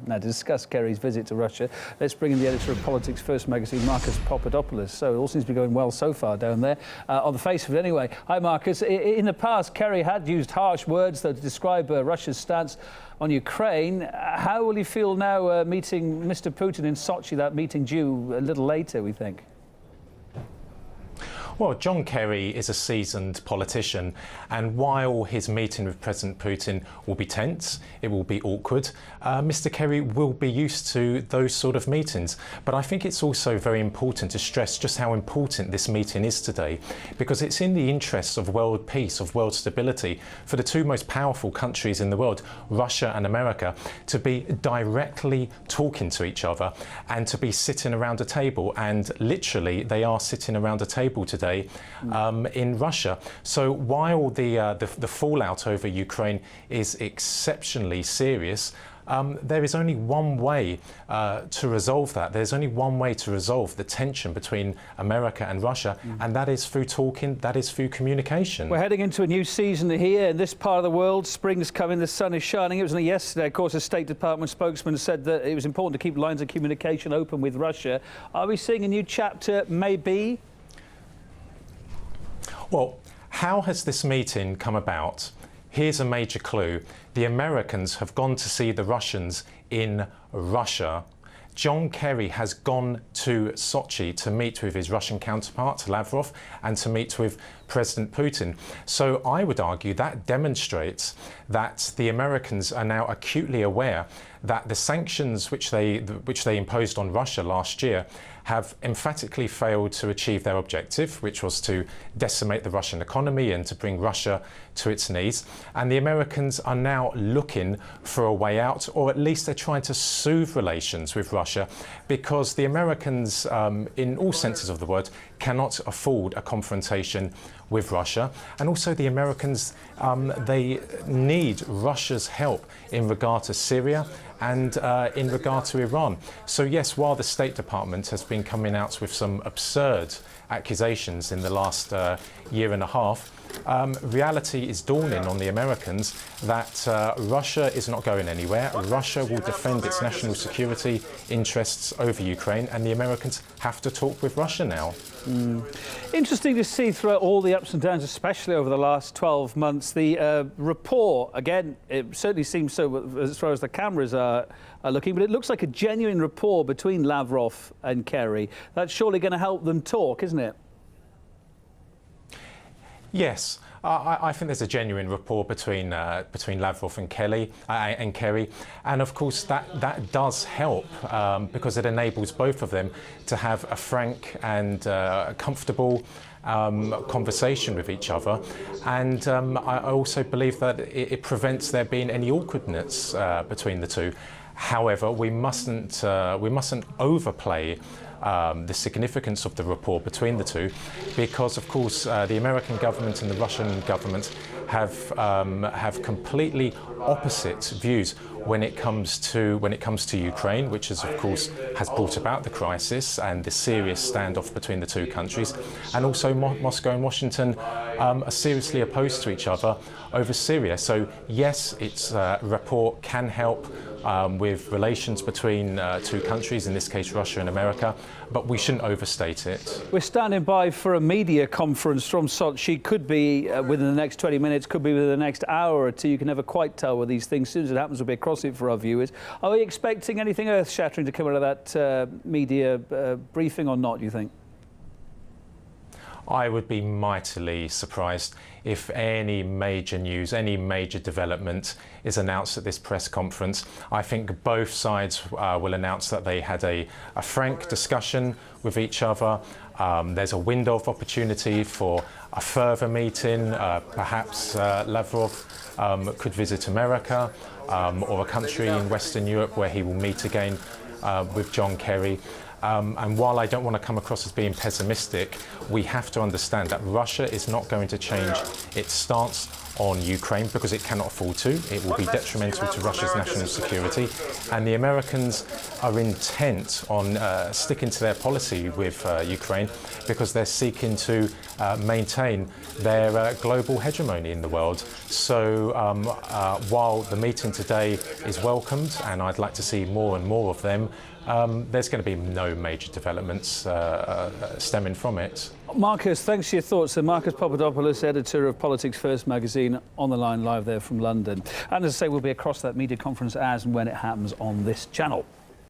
Now, to discuss Kerry's visit to Russia, let's bring in the editor of Politics First magazine, Marcus Papadopoulos. So it all seems to be going well so far down there, on the face of it anyway. Hi, Marcus. In the past, Kerry had used harsh words, though, to describe Russia's stance on Ukraine. How will you feel now meeting Mr. Putin in Sochi, that meeting due a little later, we think? Well, John Kerry is a seasoned politician, and while his meeting with President Putin will be tense, it will be awkward, Mr. Kerry will be used to those sort of meetings. But I think it's also very important to stress just how important this meeting is today, because it's in the interests of world peace, of world stability, for the two most powerful countries in the world, Russia and America, to be directly talking to each other and to be sitting around a table. And literally, they are sitting around a table today in Russia. So while the fallout over Ukraine is exceptionally serious, there is only one way to resolve that. There's only one way to resolve the tension between America and Russia, and that is through talking, that is through communication. We're heading into a new season here in this part of the world. Spring's coming, the sun is shining. It was only yesterday, of course, a State Department spokesman said that it was important to keep lines of communication open with Russia. Are we seeing a new chapter, maybe? Well, how has this meeting come about? Here's a major clue. The Americans have gone to see the Russians in Russia. John Kerry has gone to Sochi to meet with his Russian counterpart, Lavrov, and to meet with President Putin. So I would argue that demonstrates that the Americans are now acutely aware that the sanctions which they imposed on Russia last year have emphatically failed to achieve their objective, which was to decimate the Russian economy and to bring Russia to its knees. And the Americans are now looking for a way out, or at least they're trying to soothe relations with Russia, because the Americans, in all senses of the word, cannot afford a confrontation with Russia. And also the Americans, they need Russia's help in regard to Syria and in regard to Iran. So yes, while the State Department has been coming out with some absurd accusations in the last year and a half, reality is dawning on the Americans that Russia is not going anywhere. Russia will defend its national security interests over Ukraine, and the Americans have to talk with Russia now. Interesting to see throughout all the ups and downs, especially over the last 12 months, the rapport, again, it certainly seems so as far as the cameras are looking, but it looks like a genuine rapport between Lavrov and Kerry. That's surely going to help them talk, isn't it? Yes, I think there's a genuine rapport between Lavrov and Kerry, and of course that does help because it enables both of them to have a frank and comfortable conversation with each other, and I also believe that it prevents there being any awkwardness between the two. However, we mustn't overplay the significance of the rapport between the two, because of course the American government and the Russian government have completely opposite views when it comes to Ukraine, which is of course has brought about the crisis and the serious standoff between the two countries, and also Moscow and Washington are seriously opposed to each other over Syria. So yes, its rapport can help with relations between two countries, in this case Russia and America, but we shouldn't overstate it. We're standing by for a media conference from Sochi. Could be within the next 20 minutes, could be within the next hour or two. You can never quite tell with these things. As soon as it happens, we'll be across it for our viewers. Are we expecting anything earth-shattering to come out of that media briefing or not, do you think? I would be mightily surprised if any major news, any major development is announced at this press conference. I think both sides will announce that they had a frank discussion with each other. There's a window of opportunity for a further meeting. Perhaps Lavrov could visit America or a country in Western Europe where he will meet again with John Kerry. And while I don't want to come across as being pessimistic, we have to understand that Russia is not going to change its stance on Ukraine because it cannot afford to. It will be detrimental to Russia's national security. And the Americans are intent on sticking to their policy with Ukraine because they're seeking to maintain their global hegemony in the world. So while the meeting today is welcomed, and I'd like to see more and more of them, there's going to be no major developments stemming from it. Marcus, thanks for your thoughts. So Marcus Papadopoulos, editor of Politics First magazine, on the line live there from London. And as I say, we'll be across that media conference as and when it happens on this channel.